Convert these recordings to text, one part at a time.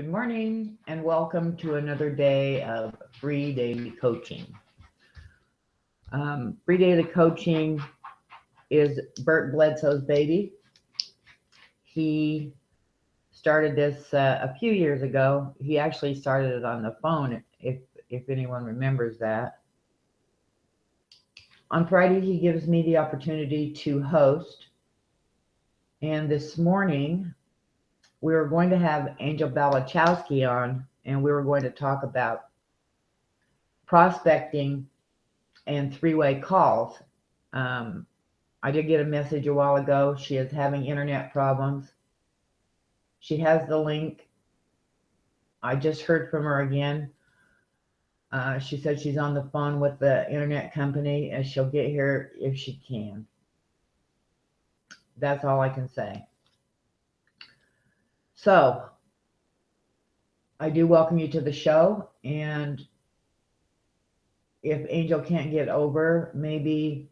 Good morning and welcome to another day of free daily coaching. Free daily coaching is Bert Bledsoe's baby. He started this a few years ago. He actually started it on the phone, if anyone remembers that. On Friday, he gives me the opportunity to host. And this morning, we were going to have Angel Balachowski on, and we were going to talk about prospecting and three-way calls. I did get a message a while ago. She is having internet problems. She has the link. I just heard from her again. She said she's on the phone with the internet company and she'll get here if she can. That's all I can say. So, I do welcome you to the show, and if Angel can't get over, maybe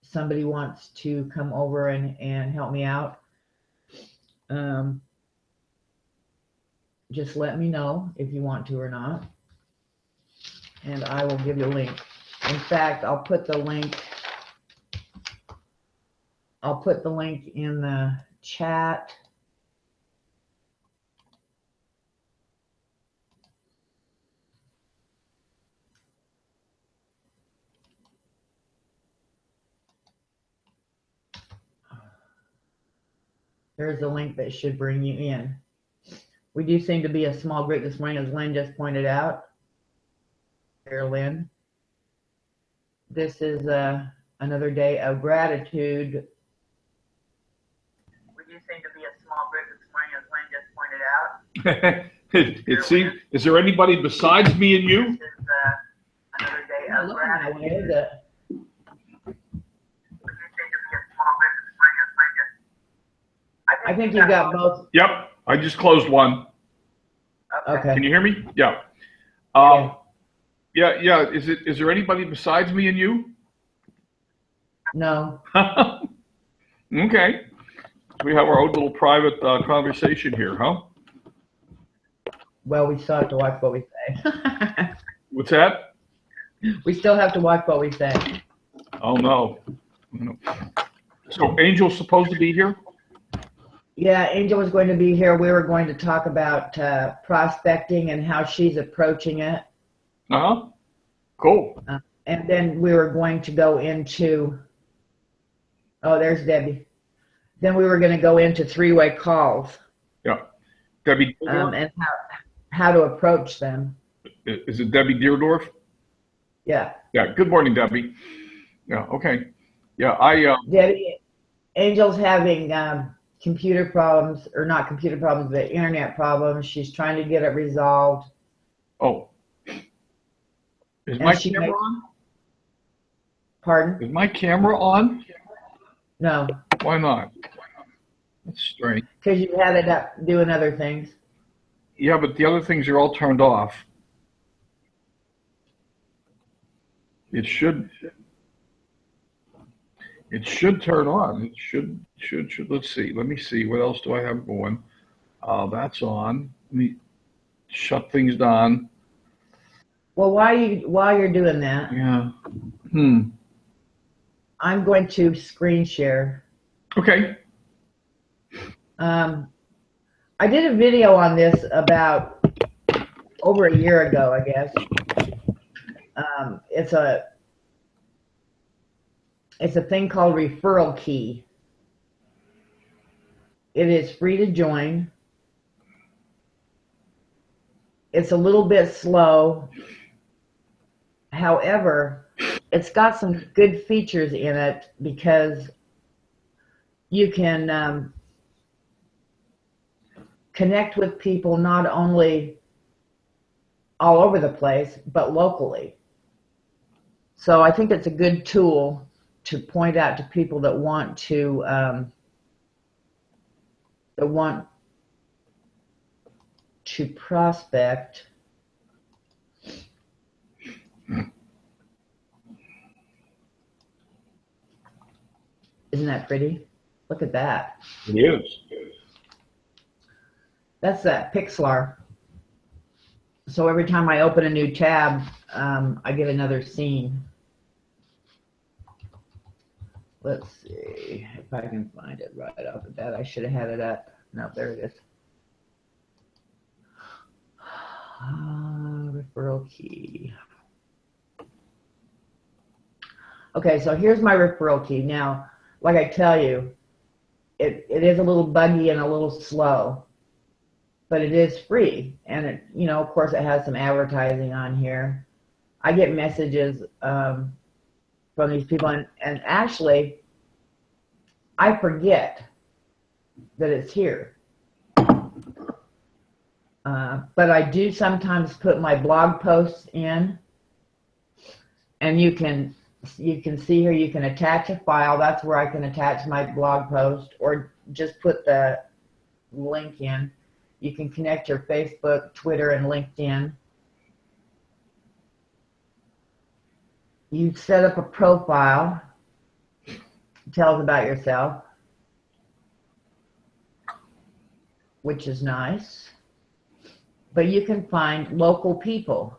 somebody wants to come over and help me out. Just let me know if you want to or not, and I will give you a link. In fact, I'll put the link in the chat. There's the link that should bring you in. We do seem to be a small group this morning, as Lynn just pointed out. Here, Lynn. This is another day of gratitude. We do seem to be a small group this morning, as Lynn just pointed out. Is there anybody besides me and you? This is another day of gratitude. I think you got both. Yep, I just closed one. Okay. Can you hear me? Yeah. Yeah. Is there anybody besides me and you? No. Okay. We have our own little private conversation here, huh? Well, we still have to watch what we say. What's that? We still have to watch what we say. Oh, no. So Angel's supposed to be here? Yeah, Angel was going to be here. We were going to talk about prospecting and how she's approaching it. Uh-huh. Cool. And then we were going to go into, oh, there's Debbie. Then we were going to go into three-way calls. Yeah. Debbie Deardorff? And how to approach them. Is it Debbie Deardorff? Yeah. Yeah. Good morning, Debbie. Yeah. Okay. Yeah. Debbie, Angel's having computer problems, or not computer problems, but internet problems. She's trying to get it resolved. Oh. Is my camera on? Pardon? Is my camera on? No. Why not? That's strange. Because you had it up doing other things. Yeah, but the other things are all turned off. It should turn on. It should. Let's see. Let me see. What else do I have going? That's on. Let me shut things down. Well, while you're doing that, yeah. I'm going to screen share. Okay. I did a video on this about over a year ago, I guess. It's a thing called Referral Key. It is free to join. It's a little bit slow. However, it's got some good features in it because you can connect with people not only all over the place, but locally. So I think it's a good tool to point out to people that want to prospect. Isn't that pretty? Look at that. It is. That's that Pixlr. So every time I open a new tab, I get another scene. Let's see if I can find it right off the bat. I should have had it up. No, there it is. Referral key. Okay, so here's my referral key. Now, like I tell you, it is a little buggy and a little slow, but it is free. And it, you know, of course, it has some advertising on here. I get messages from these people, and actually, I forget that it's here. But I do sometimes put my blog posts in, and you can see here, you can attach a file. That's where I can attach my blog post, or just put the link in. You can connect your Facebook, Twitter, and LinkedIn. You set up a profile, tells about yourself, which is nice. But you can find local people.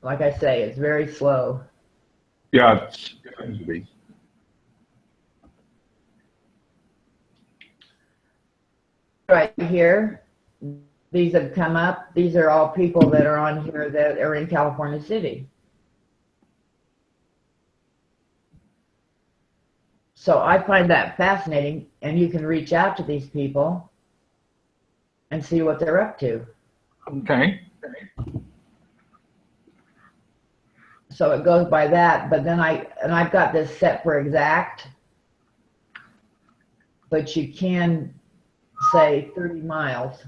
Like I say, it's very slow. Yeah, it's going to be. Right here, these have come up. These are all people that are on here that are in California City. So I find that fascinating, and you can reach out to these people and see what they're up to. Okay. So it goes by that, but then I've got this set for exact, but you can say 30 miles.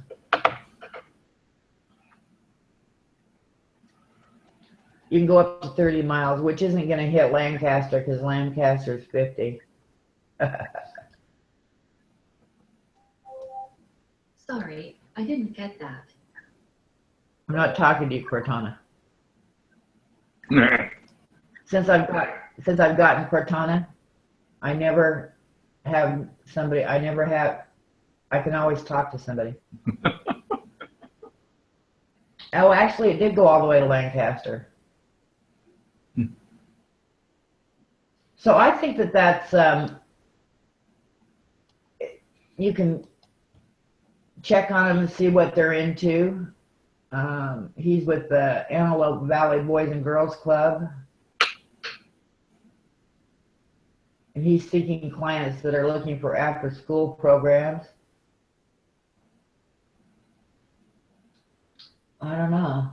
You can go up to 30 miles, which isn't going to hit Lancaster because Lancaster is 50. Sorry, I didn't get that. I'm not talking to you, Cortana. Nah. Since I've gotten Cortana, I never have somebody. I can always talk to somebody. Oh, actually, it did go all the way to Lancaster. So I think that's you can check on them and see what they're into. He's with the Antelope Valley Boys and Girls Club. And he's seeking clients that are looking for after-school programs. I don't know.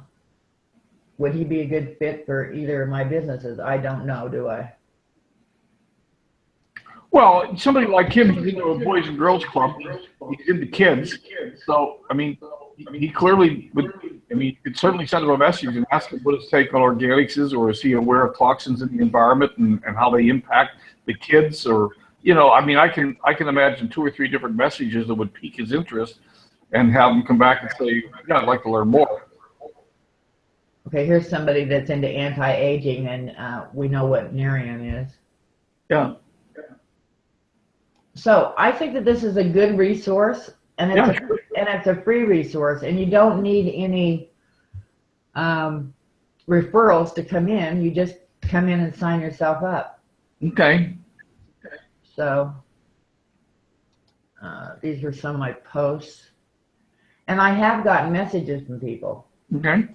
Would he be a good fit for either of my businesses? I don't know, do I? Well, somebody like him, he's into a Boys and Girls Club. He's into kids. So, I mean, he clearly would, I mean, you could certainly send him a message and ask him what his take on organics is, or is he aware of toxins in the environment and how they impact the kids, or, you know, I mean, I can imagine 2 or 3 different messages that would pique his interest and have him come back and say, yeah, I'd like to learn more. Okay, here's somebody that's into anti-aging, and we know what Narian is. Yeah. So I think that this is a good resource, and it's a free resource, and you don't need any referrals to come in. You just come in and sign yourself up. Okay. So these are some of my posts, and I have gotten messages from people. Okay.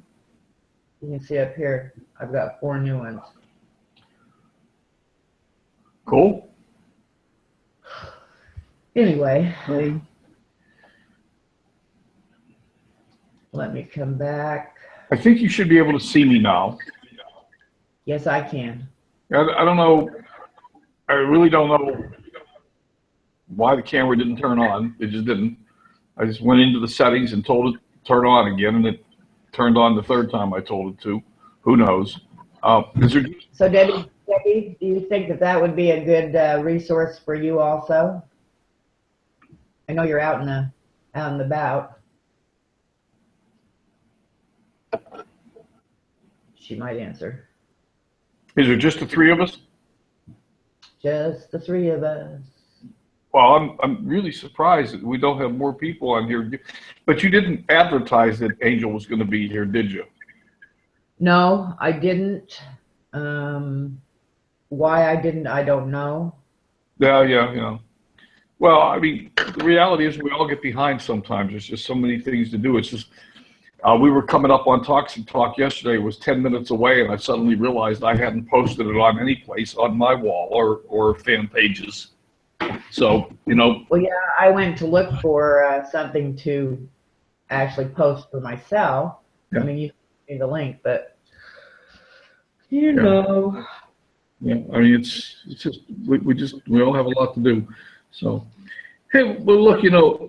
You can see up here, I've got 4 new ones. Cool. Anyway, let me come back. I think you should be able to see me now. Yes, I can. I don't know. I really don't know why the camera didn't turn on. It just didn't. I just went into the settings and told it to turn on again, and it turned on the 3rd time I told it to. Who knows? So Debbie, do you think that would be a good resource for you also? I know you're out and about. She might answer. Is there just the 3 of us? Just the 3 of us. Well, I'm really surprised that we don't have more people on here. But you didn't advertise that Angel was going to be here, did you? No, I didn't. Why I didn't, I don't know. Yeah. Well, I mean, the reality is we all get behind sometimes. There's just so many things to do. It's just we were coming up on Talks and Talk yesterday. It was 10 minutes away, and I suddenly realized I hadn't posted it on any place on my wall or fan pages. So, Well, yeah, I went to look for something to actually post for myself. Yeah. I mean, you need the link, but Yeah. know. Yeah, I mean, it's just we all have a lot to do. So, hey, well, look,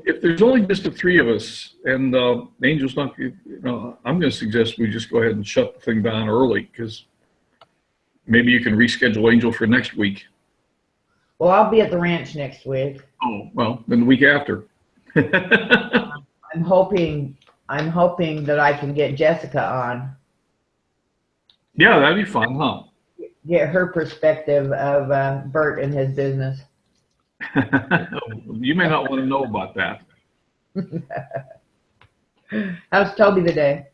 if there's only just the three of us and Angel's not, I'm going to suggest we just go ahead and shut the thing down early because maybe you can reschedule Angel for next week. Well, I'll be at the ranch next week. Oh, well, then the week after. I'm hoping that I can get Jessica on. Yeah, that'd be fun, huh? Get her perspective of Bert and his business. You may not want to know about that. How's Toby today?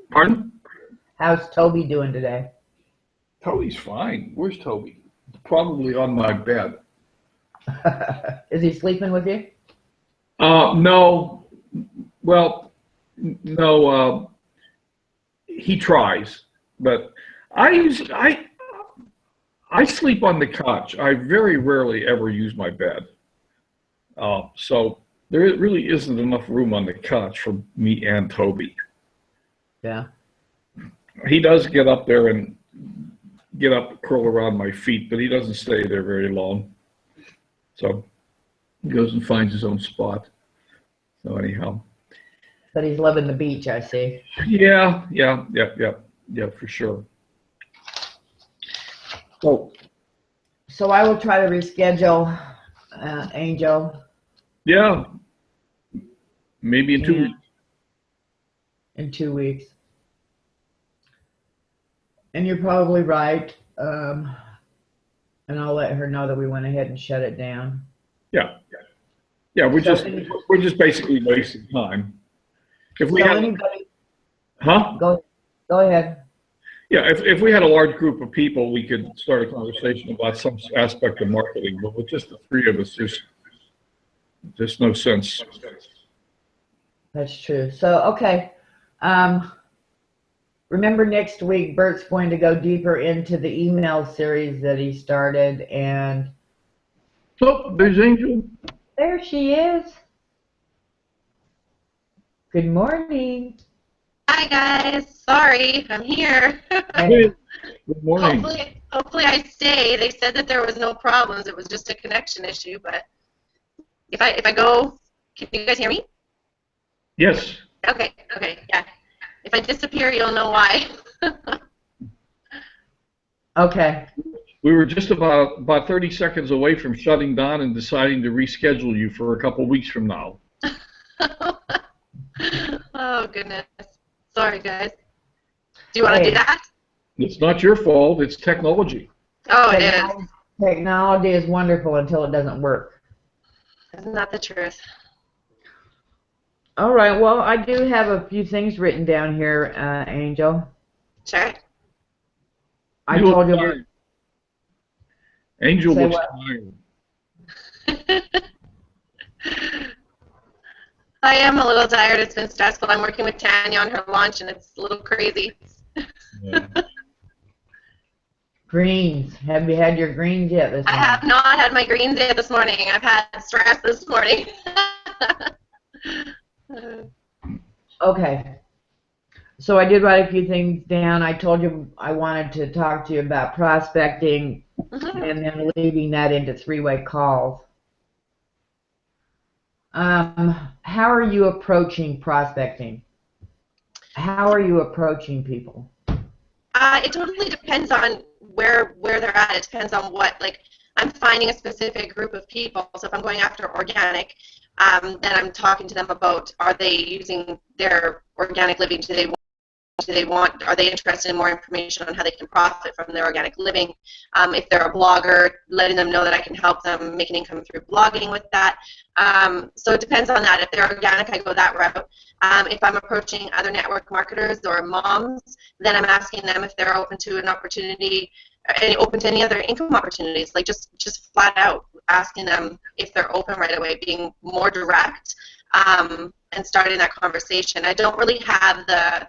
Pardon? How's Toby doing today? Toby's fine. Where's Toby? Probably on my bed. Is he sleeping with you? No. Well, no. He tries, but I sleep on the couch. I very rarely ever use my bed. So there really isn't enough room on the couch for me and Toby. Yeah. He does get up there and curl around my feet, but he doesn't stay there very long. So he goes and finds his own spot. So anyhow. But he's loving the beach, I see. Yeah, for sure. So I will try to reschedule Angel. Yeah. Maybe in 2 weeks. In 2 weeks. And you're probably right. And I'll let her know that we went ahead and shut it down. Yeah. We're just basically wasting time. If we had, anybody, huh? Go ahead. Yeah, if we had a large group of people, we could start a conversation about some aspect of marketing. But with just the three of us, there's just no sense. That's true. So, okay. Remember next week, Bert's going to go deeper into the email series that he started. And oh, there's Angel. There she is. Good morning. Hi guys, sorry, I'm here. Hey, good morning. Hopefully I stay. They said that there was no problems. It was just a connection issue, but if I go, can you guys hear me? Yes. Okay, yeah. If I disappear, you'll know why. Okay. We were just about 30 seconds away from shutting down and deciding to reschedule you for a couple weeks from now. Oh goodness. Sorry guys. Do you want to do that? It's not your fault. It's technology. Oh, it is. Technology is wonderful until it doesn't work. Isn't that the truth? All right. Well, I do have a few things written down here, Angel. Sure. I told you. Angel Say looks tired. I am a little tired. It's been stressful. I'm working with Tanya on her launch, and it's a little crazy. Yeah. Greens. Have you had your greens yet this morning? I have not had my greens yet this morning. I've had stress this morning. Okay. So I did write a few things down. I told you I wanted to talk to you about prospecting and then leading that into three-way calls. How are you approaching prospecting? How are you approaching people? It totally depends on where they're at. It depends on what, like, I'm finding a specific group of people. So if I'm going after organic, then I'm talking to them about, are they using their organic living? Do they are they interested in more information on how they can profit from their organic living? If they're a blogger, letting them know that I can help them make an income through blogging with that. So it depends on that. If they're organic, I go that route. If I'm approaching other network marketers or moms, then I'm asking them if they're open to an opportunity, open to any other income opportunities, like just flat out asking them if they're open right away, being more direct, and starting that conversation. I don't really have the,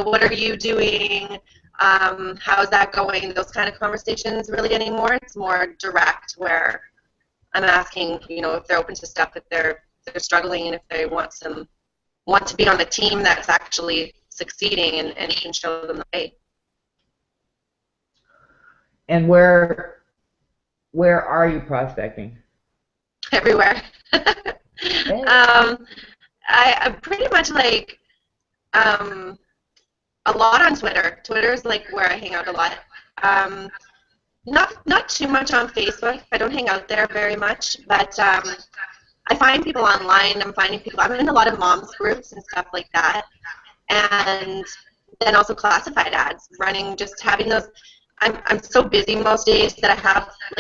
what are you doing? How's that going? Those kind of conversations really anymore. It's more direct, where I'm asking, if they're open to stuff, if they're struggling, and if they want to be on a team that's actually succeeding, and can show them the way. And where are you prospecting? Everywhere. I'm pretty much like a lot on Twitter. Twitter is like where I hang out a lot. Not too much on Facebook. I don't hang out there very much, but I find people online. I'm in a lot of moms groups and stuff like that, and then also classified ads, having those. I'm so busy most days that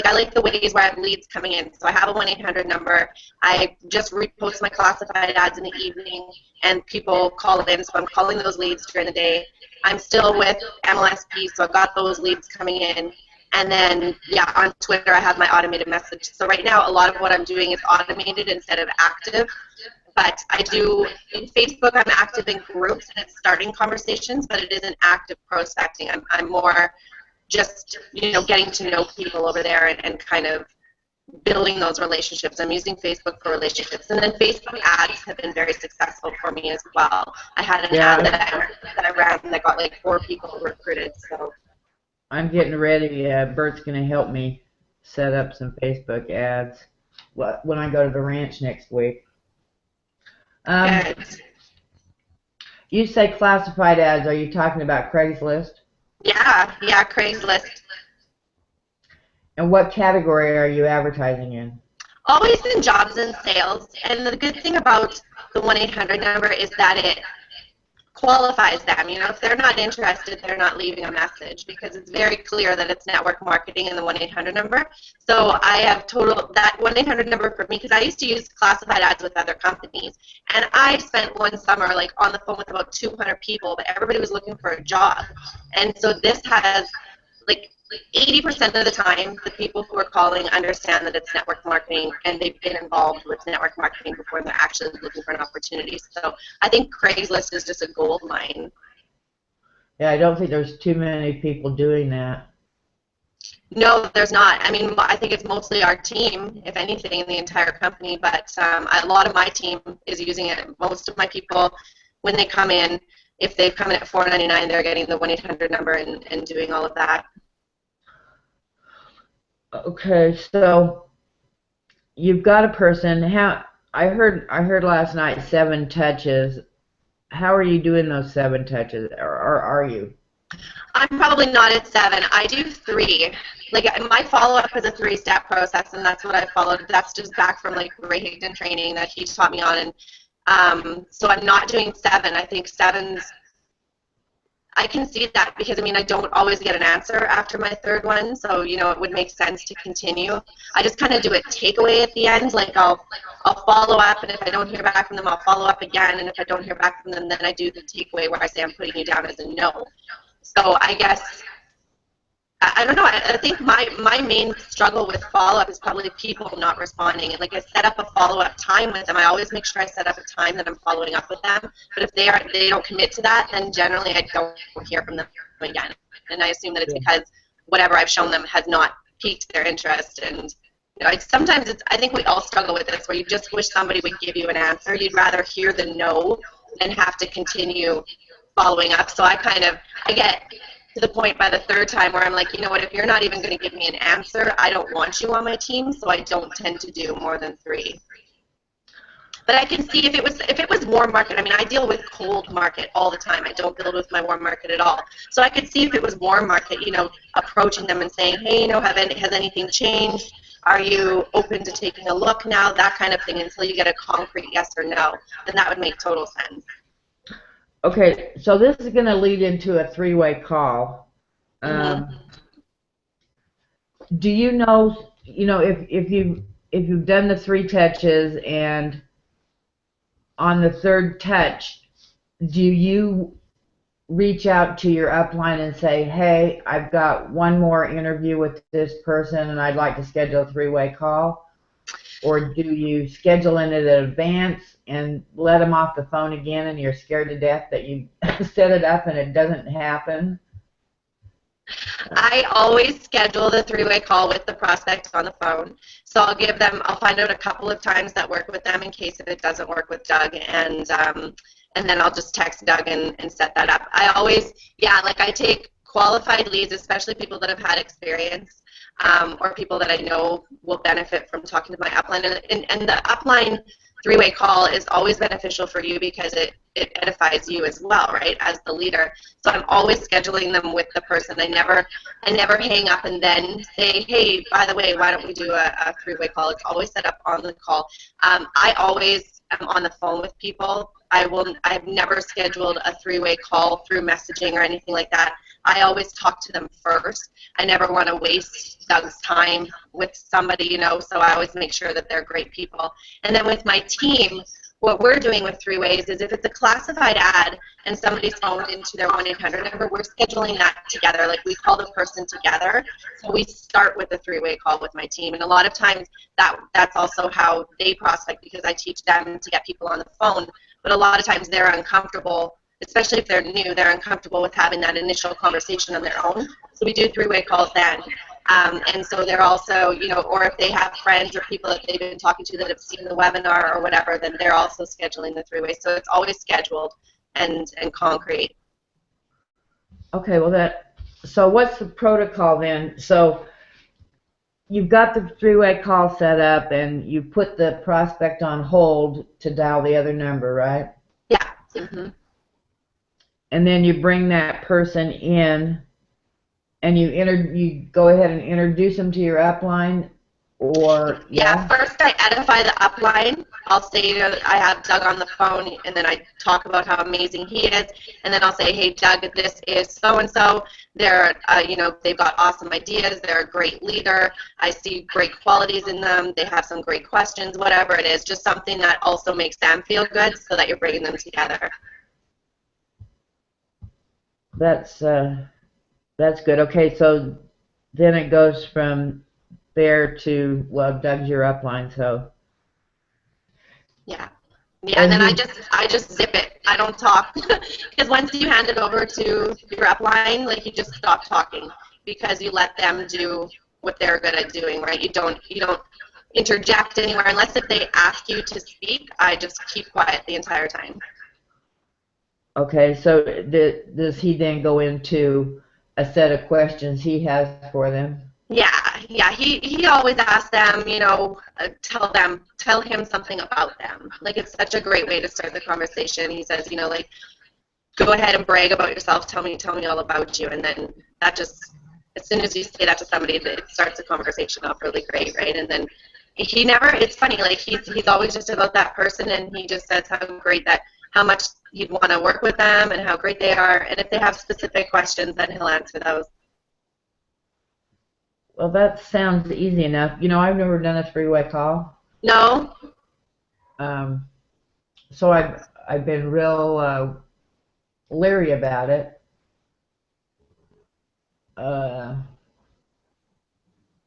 I like the ways where I have leads coming in. So I have a 1-800 number. I just repost my classified ads in the evening, and people call in. So I'm calling those leads during the day. I'm still with MLSP, so I've got those leads coming in. And then, on Twitter, I have my automated message. So right now, a lot of what I'm doing is automated instead of active. But in Facebook, I'm active in groups, and it's starting conversations, but it isn't active prospecting. I'm more just, getting to know people over there and kind of building those relationships. I'm using Facebook for relationships. And then Facebook ads have been very successful for me as well. I had an ad that I ran that got like 4 people recruited. So I'm getting ready. Bert's going to help me set up some Facebook ads when I go to the ranch next week. You say classified ads. Are you talking about Craigslist? Yeah, Craigslist. And what category are you advertising in? Always in jobs and sales. And the good thing about the 1-800 number is that it qualifies them. If they're not interested, they're not leaving a message, because it's very clear that it's network marketing in the 1-800 number. So I have that 1-800 number for me, because I used to use classified ads with other companies, and I spent one summer on the phone with about 200 people, but everybody was looking for a job. And so this has 80% of the time, the people who are calling understand that it's network marketing, and they've been involved with network marketing before, and they're actually looking for an opportunity. So I think Craigslist is just a gold mine. Yeah, I don't think there's too many people doing that. No, there's not. I think it's mostly our team, if anything, in the entire company, but a lot of my team is using it. Most of my people, when they come in, if they've come in at $4.99, they're getting the 1-800 number and doing all of that. Okay, so you've got a person. I heard last night 7 touches. How are you doing those 7 touches, or are you? I'm probably not at 7. I do 3. My follow-up is a 3-step process, and that's what I followed. That's just back from Ray Higdon training that he taught me on, and so I'm not doing 7. I think 7's. I can see that because I don't always get an answer after my 3rd one, so it would make sense to continue. I just kind of do a takeaway at the end, I'll follow up, and if I don't hear back from them, I'll follow up again, and if I don't hear back from them, then I do the takeaway where I say I'm putting you down as a no. So I guess I don't know. I think my main struggle with follow-up is probably people not responding. And I set up a follow-up time with them. I always make sure I set up a time that I'm following up with them. But if they don't commit to that, then generally I don't hear from them again. And I assume that it's because whatever I've shown them has not piqued their interest. And sometimes I think we all struggle with this, where you just wish somebody would give you an answer. You'd rather hear the no than have to continue following up. So I get to the point by the 3rd time where I'm like, you know what, if you're not even going to give me an answer, I don't want you on my team, so I don't tend to do more than 3. But I can see if it was warm market. I deal with cold market all the time. I don't build with my warm market at all. So I could see if it was warm market, approaching them and saying, hey, has anything changed? Are you open to taking a look now? That kind of thing, until you get a concrete yes or no. Then that would make total sense. Okay, so this is going to lead into a three-way call. Mhm. Do you know, if you've done the three touches and on the third touch, do you reach out to your upline and say, hey, I've got one more interview with this person and I'd like to schedule a three-way call? Or do you schedule it in advance and let them off the phone again and you're scared to death that you set it up and it doesn't happen? I always schedule the three-way call with the prospect on the phone. So I'll find out a couple of times that work with them in case if it doesn't work with Doug, and then I'll just text Doug and set that up. I always, yeah, like I take qualified leads, especially people that have had experience, or people that I know will benefit from talking to my upline. And the upline three-way call is always beneficial for you because it edifies you as well, right, as the leader. So I'm always scheduling them with the person. I never hang up and then say, hey, by the way, why don't we do a three-way call? It's always set up on the call. I always am on the phone with people. I've never scheduled a three-way call through messaging or anything like that. I always talk to them first. I never want to waste Doug's time with somebody, so I always make sure that they're great people. And then with my team, what we're doing with three ways is if it's a classified ad and somebody's phoned into their 1-800 number, we're scheduling that together. Like we call the person together. So we start with a three-way call with my team. And a lot of times that's also how they prospect because I teach them to get people on the phone. But a lot of times they're uncomfortable, especially if they're new, they're uncomfortable with having that initial conversation on their own. So we do three-way calls then. And so they're also, or if they have friends or people that they've been talking to that have seen the webinar or whatever, then they're also scheduling the three-way. So it's always scheduled and concrete. Okay, well so what's the protocol then? So you've got the three-way call set up and you put the prospect on hold to dial the other number, right? Yeah. Mm-hmm. And then you bring that person in and you go ahead and introduce them to your upline, or yeah. First I edify the upline. I'll say I have Doug on the phone, and then I talk about how amazing he is, and then I'll say, hey Doug, this is so and so. They're they've got awesome ideas. They're a great leader. I see great qualities in them. They have some great questions. Whatever it is, just something that also makes them feel good, so that you're bringing them together. That's good. Okay, so then it goes from there to, well, Doug's your upline, so. Yeah. Yeah, and then I just zip it. I don't talk because once you hand it over to your upline, like you just stop talking because you let them do what they're good at doing, right? You don't interject anywhere unless if they ask you to speak. I just keep quiet the entire time. Okay, so does he then go into a set of questions he has for them? Yeah. He always asks them, tell him something about them. Like it's such a great way to start the conversation. He says, like, go ahead and brag about yourself. Tell me all about you. And then that just, as soon as you say that to somebody, it starts a conversation off really great, right? And then it's funny, like he's always just about that person, and he just says how much you'd want to work with them and how great they are. And if they have specific questions, then he'll answer those. Well, that sounds easy enough. I've never done a three-way call. No? So I've been real leery about it.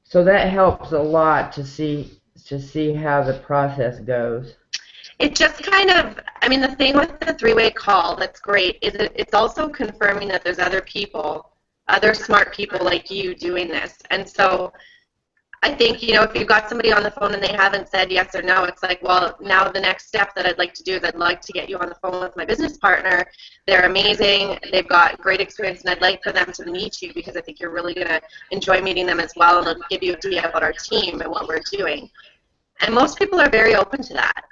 So that helps a lot to see how the process goes. It just kind of, the thing with the three-way call that's great is it's also confirming that there's other smart people like you doing this. And so I think, if you've got somebody on the phone and they haven't said yes or no, it's like, well, now the next step that I'd like to do is I'd like to get you on the phone with my business partner. They're amazing. They've got great experience, and I'd like for them to meet you because I think you're really going to enjoy meeting them as well, and it'll give you an idea about our team and what we're doing. And most people are very open to that.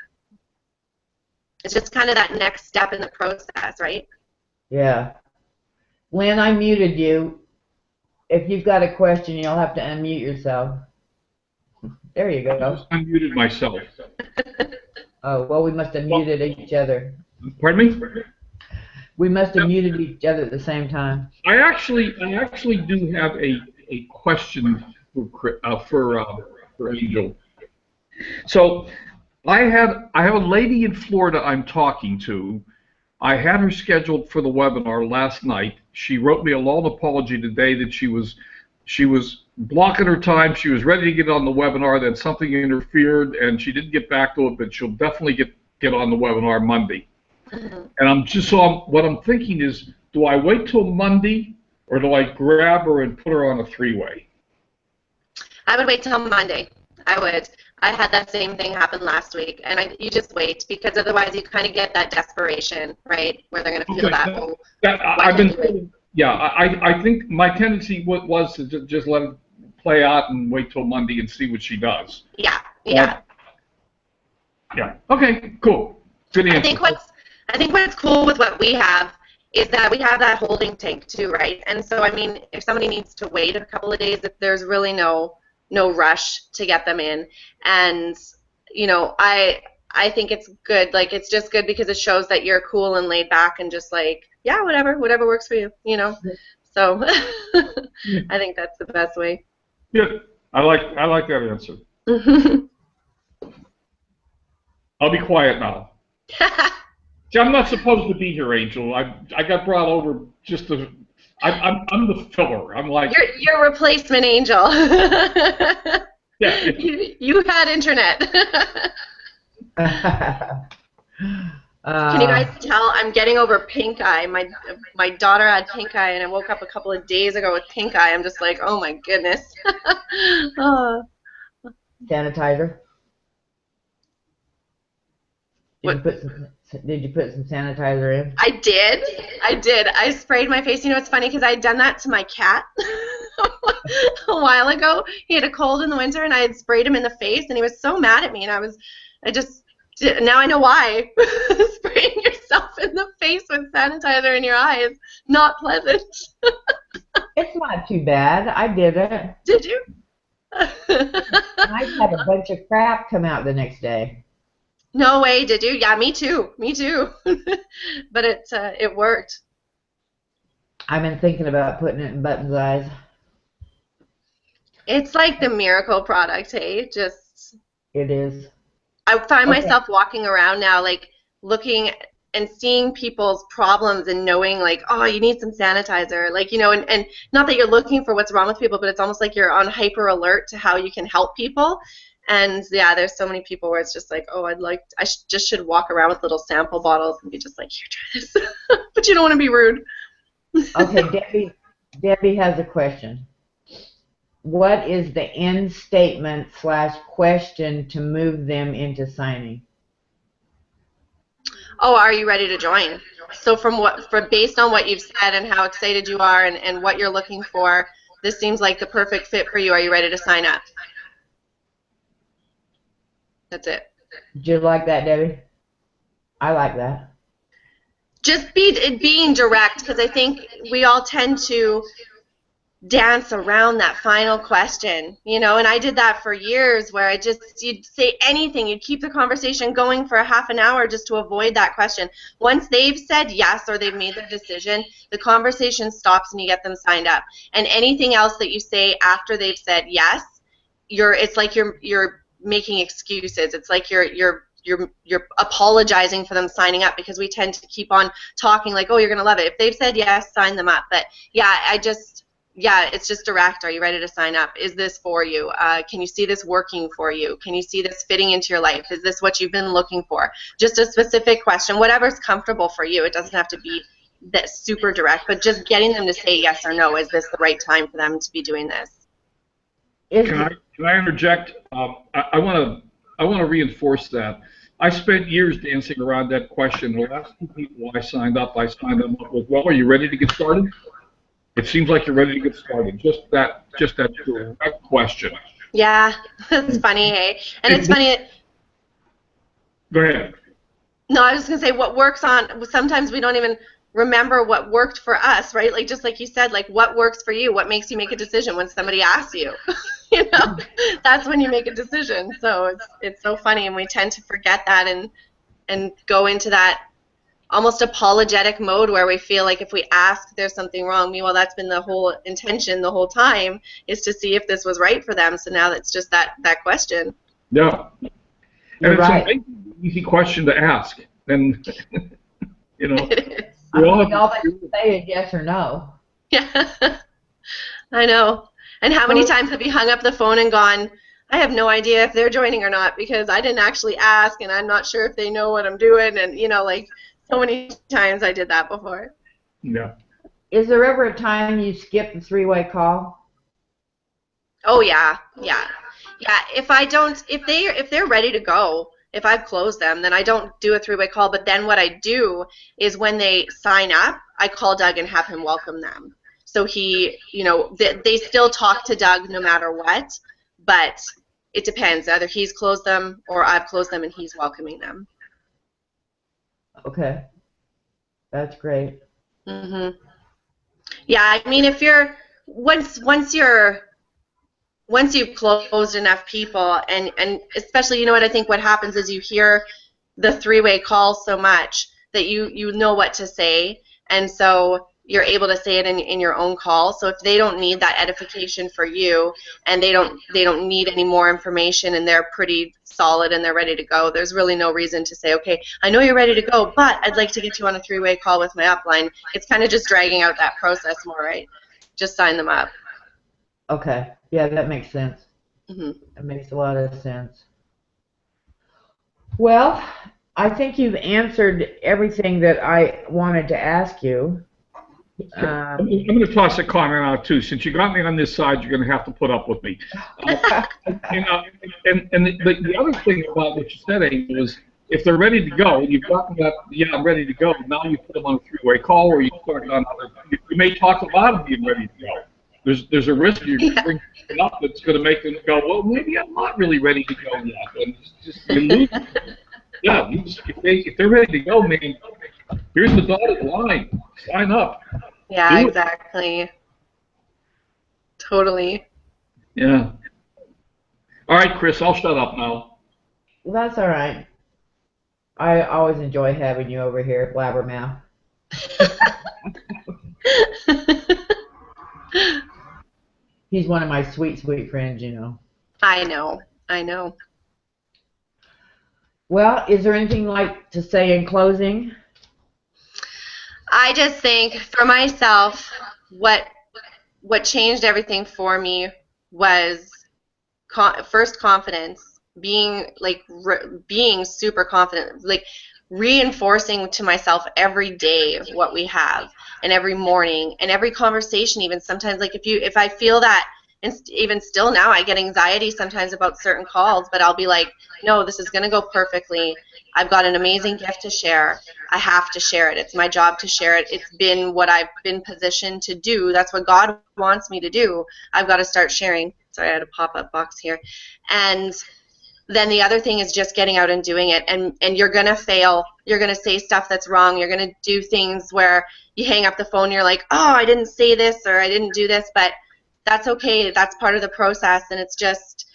It's just kind of that next step in the process, right? Yeah. Lynn, I muted you. If you've got a question, you'll have to unmute yourself. There you go. I just unmuted myself. Oh, well, we must have muted each other. Pardon me? We must have muted each other at the same time. I actually do have a question for Angel. So I have a lady in Florida I'm talking to. I had her scheduled for the webinar last night. She wrote me a long apology today that she was blocking her time. She was ready to get on the webinar, then something interfered, and she didn't get back to it. But she'll definitely get on the webinar Monday. And what I'm thinking is, do I wait till Monday, or do I grab her and put her on a three-way? I would wait till Monday. I would. I had that same thing happen last week, and you just wait, because otherwise you kind of get that desperation, right, where they're going to feel I think my tendency was to just let it play out and wait till Monday and see what she does. Yeah. Yeah. Okay. Cool. Good answer. I think what's cool with what we have is that we have that holding tank too, right? And so, I mean, if somebody needs to wait a couple of days, if there's really no rush to get them in. And, you know, I think it's good. Like, it's just good because it shows that you're cool and laid back and just like, yeah, whatever works for you, you know? So I think that's the best way. Good. I like that answer. I'll be quiet now. See, I'm not supposed to be here, Angel. I got brought over just to. I'm the filler. I'm like. You're replacement Angel. Yeah. You had internet. Can you guys tell I'm getting over pink eye? My daughter had pink eye, and I woke up a couple of days ago with pink eye. I'm just like, oh my goodness. Sanitizer. Did you put some sanitizer in? I did. I sprayed my face. You know, it's funny because I had done that to my cat a while ago. He had a cold in the winter, and I had sprayed him in the face, and he was so mad at me. And now I know why. Spraying yourself in the face with sanitizer in your eye is not pleasant. It's not too bad. I did it. Did you? I had a bunch of crap come out the next day. No way, did you? Yeah, me too. But it worked. I've been thinking about putting it in Button's eyes. It's like the miracle product, hey? It is. I find myself walking around now, like, looking and seeing people's problems and knowing, like, oh, you need some sanitizer. Like, you know, and not that you're looking for what's wrong with people, but it's almost like you're on hyper alert to how you can help people. And yeah, there's so many people where it's just like, oh, I just should walk around with little sample bottles and be just like, here, try this. But you don't want to be rude. Okay, Debbie has a question. What is the end statement / question to move them into signing? Oh, are you ready to join? So based on what you've said and how excited you are and what you're looking for, this seems like the perfect fit for you. Are you ready to sign up? That's it. Did you like that, Debbie? I like that. Just being direct, because I think we all tend to dance around that final question, you know, and I did that for years where you'd say anything, you'd keep the conversation going for a half an hour just to avoid that question. Once they've said yes or they've made their decision, the conversation stops and you get them signed up. And anything else that you say after they've said yes, it's like you're making excuses. It's like you're apologizing for them signing up, because we tend to keep on talking like, oh, you're gonna love it. If they've said yes, sign them up. But yeah, it's just direct. Are you ready to sign up? Is this for you? Can you see this working for you? Can you see this fitting into your life? Is this what you've been looking for? Just a specific question, whatever's comfortable for you. It doesn't have to be that super direct, but just getting them to say yes or no. Is this the right time for them to be doing this? Can I interject? I want to reinforce that. I spent years dancing around that question. The last two people I signed them up with, well, are you ready to get started? It seems like you're ready to get started. Just that direct question. Yeah, that's funny, hey? And it's funny. Go ahead. No, I was just going to say what works sometimes we don't even remember what worked for us, right? Like, just like you said, like, what works for you? What makes you make a decision when somebody asks you? You know, that's when you make a decision. So it's so funny, and we tend to forget that and go into that almost apologetic mode where we feel like if we ask there's something wrong. Meanwhile, that's been the whole intention the whole time, is to see if this was right for them. So now that's just that question. Yeah. And You're it's right. an easy question to ask. And, you know, It is. we all All have they to can say is yes or no. Yeah. I know. And how many times have you hung up the phone and gone, I have no idea if they're joining or not because I didn't actually ask and I'm not sure if they know what I'm doing. And, you know, like so many times I did that before. Yeah. Is there ever a time you skip the three-way call? Oh, yeah. Yeah. Yeah. If they're ready to go, if I've closed them, then I don't do a three-way call. But then what I do is when they sign up, I call Doug and have him welcome them. So he, you know, they still talk to Doug no matter what, but it depends. Either he's closed them or I've closed them and he's welcoming them. Okay. That's great. Mhm. Yeah, I mean, if you're once you've closed enough people, and especially, you know what, I think what happens is you hear the three-way call so much that you know what to say, and so you're able to say it in your own call. So if they don't need that edification for you, and they don't need any more information, and they're pretty solid and they're ready to go, there's really no reason to say, okay, I know you're ready to go, but I'd like to get you on a three-way call with my upline. It's kind of just dragging out that process more, right? Just sign them up. Okay. Yeah, that makes sense. Mm-hmm. That makes a lot of sense. Well, I think you've answered everything that I wanted to ask you. I'm going to toss a comment out too. Since you got me on this side, you're going to have to put up with me. You know, and the other thing about what you said, Amy, was if they're ready to go, you've gotten that, yeah, I'm ready to go. Now you put them on a three-way call, or you start on other. You may talk about them being ready to go. There's a risk you're going to bring something up that's going to make them go, well, maybe I'm not really ready to go yet. And it's just you lose. Yeah, if they're ready to go, man, here's the dotted line. Sign up. Yeah, exactly. Totally. Yeah. All right, Chris, I'll shut up now. Well, that's all right. I always enjoy having you over here, Blabbermouth. He's one of my sweet, sweet friends, you know. I know. I know. Well, is there anything you'd like to say in closing? I just think for myself, what changed everything for me was first confidence, being super confident, like reinforcing to myself every day what we have, and every morning and every conversation. Even sometimes, like if I feel that, and even still now, I get anxiety sometimes about certain calls, but I'll be like, no, this is going to go perfectly. I've got an amazing gift to share. I have to share it. It's my job to share it. It's been what I've been positioned to do. That's what God wants me to do. I've got to start sharing. Sorry, I had a pop-up box here. And then the other thing is just getting out and doing it. And you're going to fail. You're going to say stuff that's wrong. You're going to do things where you hang up the phone and you're like, oh, I didn't say this or I didn't do this. But that's okay. That's part of the process. And it's just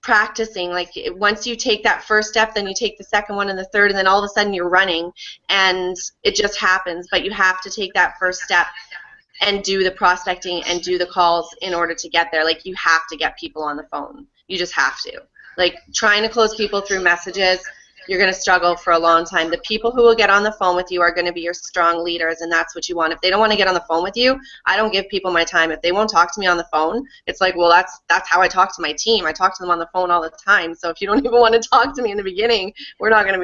practicing. Like once you take that first step, then you take the second one and the third, and then all of a sudden you're running, and it just happens. But you have to take that first step and do the prospecting and do the calls in order to get there. Like you have to get people on the phone. You just have to. Like trying to close people through messages, you're going to struggle for a long time. The people who will get on the phone with you are going to be your strong leaders, and that's what you want. If they don't want to get on the phone with you, I don't give people my time. If they won't talk to me on the phone, it's like, well, that's how I talk to my team. I talk to them on the phone all the time. So if you don't even want to talk to me in the beginning, we're not going to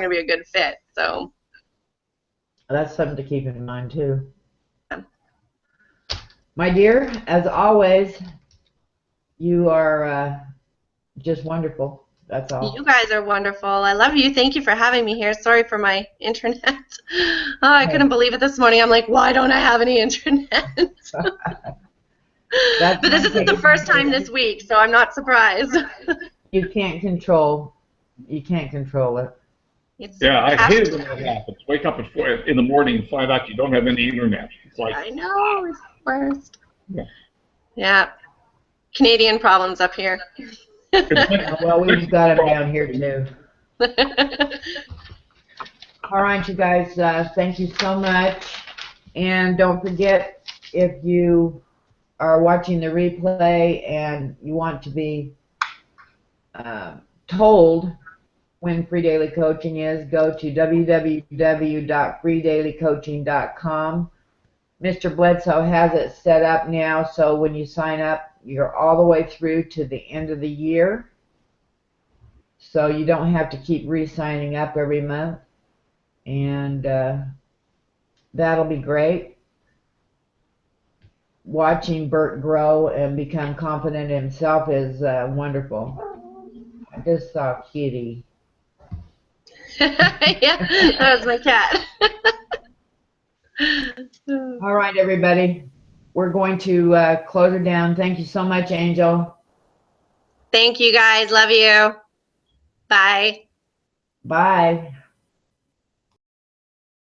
be a good fit. So That's something to keep in mind too. My dear, as always, you are just wonderful. That's all. you guys are wonderful. I love you. Thank you for having me here. Sorry for my internet. Oh, I couldn't believe it this morning. I'm like, why don't I have any internet? But this isn't the first time this week, so I'm not surprised. You can't control it. Yeah, I hate it when that happens. Wake up at 4 in the morning and find out you don't have any internet. It's like, I know, it's the worst. Yeah. Yeah. Canadian problems up here. Well, we've got them down here too. All right, you guys, thank you so much. And don't forget, if you are watching the replay and you want to be told when free daily coaching is, go to www.freedailycoaching.com. Mr. Bledsoe has it set up now, so when you sign up, you're all the way through to the end of the year. So you don't have to keep re-signing up every month. And that'll be great. Watching Bert grow and become confident in himself is wonderful. I just saw Kitty. Yeah, that was my cat. All right, everybody. We're going to close it down. Thank you so much, Angel. Thank you guys. Love you. Bye. Bye.